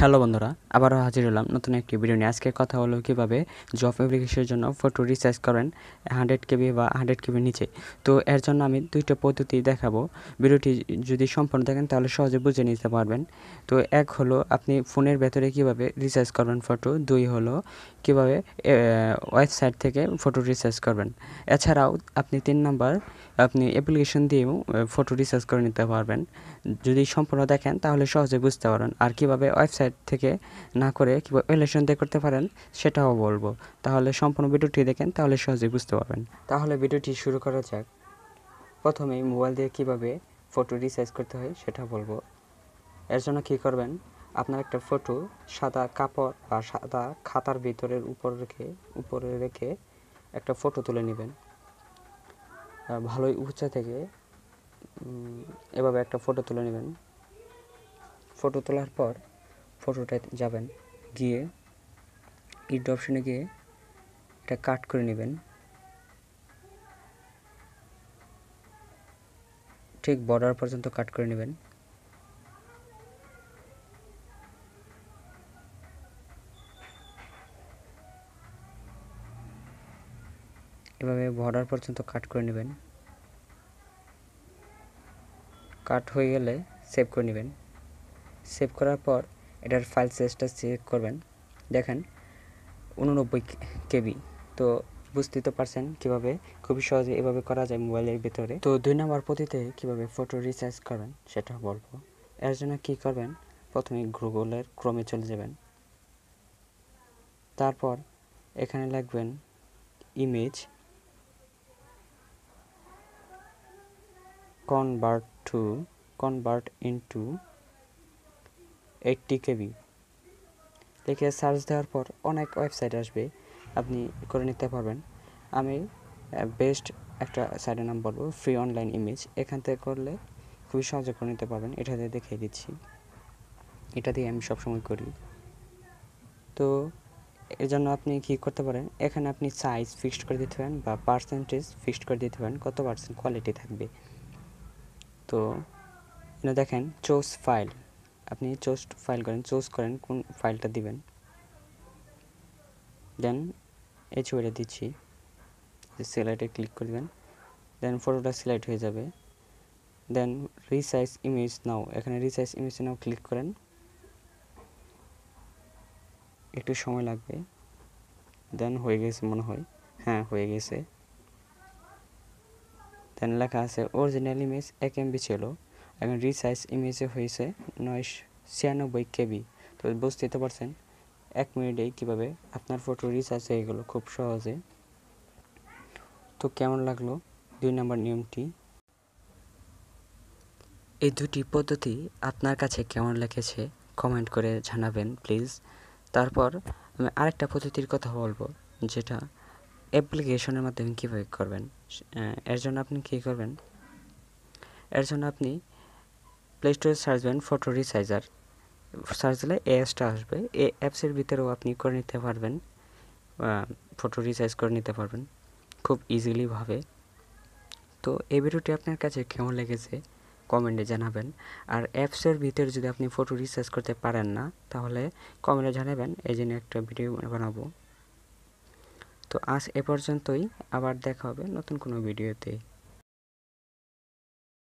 Hello বন্ধুরা, আবারও হাজির হলাম নতুন একটি ভিডিও নিয়ে। আজকে কথা হলো কিভাবে জব অ্যাপ্লিকেশনের জন্য ফটো রিসাইজ করেন 100 কেবি বা 100 কেবির নিচে। তো এর জন্য আমি দুইটা পদ্ধতি দেখাবো। ভিডিওটি যদি সম্পূর্ণ দেখেন তাহলে সহজে বুঝে নিতে পারবেন। তো এক হলো আপনি ফোনের ভেতরে কিভাবে রিসাইজ করবেন ফটো, দুই হলো কিভাবে ওয়েবসাইট থেকে ফটো রিসাইজ করবেন। এছাড়াও আপনি 3 নাম্বার আপনি অ্যাপ্লিকেশন দিয়েও ফটো রিসাইজ করে নিতে পারবেন। যদি সম্পূর্ণ দেখেন তাহলে সহজে বুঝতে পারবেন। আর কিভাবে ওয়েবসাইট থেকে না করে কিভাবে অ্যাপ্লিকেশন দিয়ে করতে পারেন সেটাও বলবো। তাহলে সম্পূর্ণ ভিডিওটি দেখেন তাহলে সহজে বুঝতে পারবেন। তাহলে ভিডিওটি শুরু করা যাক। প্রথমেই মোবাইল দিয়ে কিভাবে ফটো রিসাইজ করতে হয় সেটা বলবো। এর জন্য কী করবেন, আপনার একটা ফটো সাদা কাপড় বা সাদা খাতার ভিতরের উপরে রেখে একটা ফটো তুলে নেবেন। ভালোই উঁচা থেকে এভাবে একটা ফটো তুলে নেবেন। ফটো তোলার পর ফটোটায় যাবেন, গিয়ে ইড অপশনে গিয়ে এটা কাট করে নেবেন। ঠিক বর্ডার পর্যন্ত কাট করে নেবেন। এভাবে বর্ডার পর্যন্ত কাট করে নেবেন। কাট হয়ে গেলে সেভ করে নেবেন। সেভ করার পর এটার ফাইল সাইজটা চেক করবেন। দেখেন 89 কেবি। তো বুঝতে তো পারছেন কীভাবে খুবই সহজে এভাবে করা যায় মোবাইলের ভিতরে। তো 2 নম্বর পদ্ধতিতে কীভাবে ফটো রিসাইজ করবেন সেটা বলবো। এর জন্য কী করবেন, প্রথমে গুগলের ক্রোমে চলে যাবেন। তারপর এখানে লিখবেন ইমেজ convert into 80 কেবি লিখে সার্চ দেওয়ার পর অনেক ওয়েবসাইট আসবে, আপনি করে নিতে পারবেন। আমি বেস্ট একটা সাইটের নাম বলবো, ফ্রি অনলাইন ইমেজ। এখান থেকে করলে খুবই সহজে করে নিতে পারবেন। এটা দিয়ে দেখিয়ে দিচ্ছি, এটা দিয়ে আমি সবসময় করি। তো এর জন্য আপনি কী করতে পারেন, এখানে আপনি সাইজ ফিক্সড করে দিতে পারেন বা পার্সেন্টেজ ফিক্সড করে দিতে পারেন, কত পার্সেন্ট কোয়ালিটি থাকবে। তো এখানে দেখেন চুজ ফাইল, আপনি চুজ করেন কোন ফাইলটা দিবেন। দেন এই ছবিটা দিচ্ছি, সিলেক্টে ক্লিক করে দেবেন। দেন ফটোটা সিলেক্ট হয়ে যাবে। দেন রিসাইজ ইমেজ নাও, এখানে রিসাইজ ইমেজ নাও ক্লিক করেন। একটু সময় লাগবে। দেন হয়ে গেছে মনে হয়, হ্যাঁ হয়ে গেছে। দেন লেখা আছে অরিজিনাল ইমেজ 1 MB ছিল, এখন রিসাইজ ইমেজে হয়েছে 996 কেবি। তো বুঝতে তো পারছেন 1 মিনিটেই কীভাবে আপনার ফটো রিসাইজ হয়ে গেল খুব সহজে। তো কেমন লাগলো 2 নম্বর নিয়মটি? এই দুটি পদ্ধতি আপনার কাছে কেমন লেগেছে কমেন্ট করে জানাবেন প্লিজ। তারপর আমি আরেকটা পদ্ধতির কথা বলবো, যেটা অ্যাপ্লিকেশনের মাধ্যমে কীভাবে করবেন। এর জন্য আপনি কী করবেন, এর জন্য আপনি প্লে স্টোরে সার্চ দেবেন ফটো রিসাইজার। সার্চ দিলে এই অ্যাপসটা আসবে। এই অ্যাপসের ভিতরেও আপনি করে নিতে পারবেন, ফটো রিসাইজ করে নিতে পারবেন খুব ইজিলিভাবে। তো এই ভিডিওটি আপনার কাছে কেমন লেগেছে কমেন্টে জানাবেন। আর অ্যাপসের ভিতরে যদি আপনি ফটো রিসার্চ করতে পারেন না তাহলে কমেন্টে জানাবেন, এই জন্য একটা ভিডিও বানাবো। তো আজ এ পর্যন্তই, আবার দেখা হবে নতুন কোনো ভিডিওতে।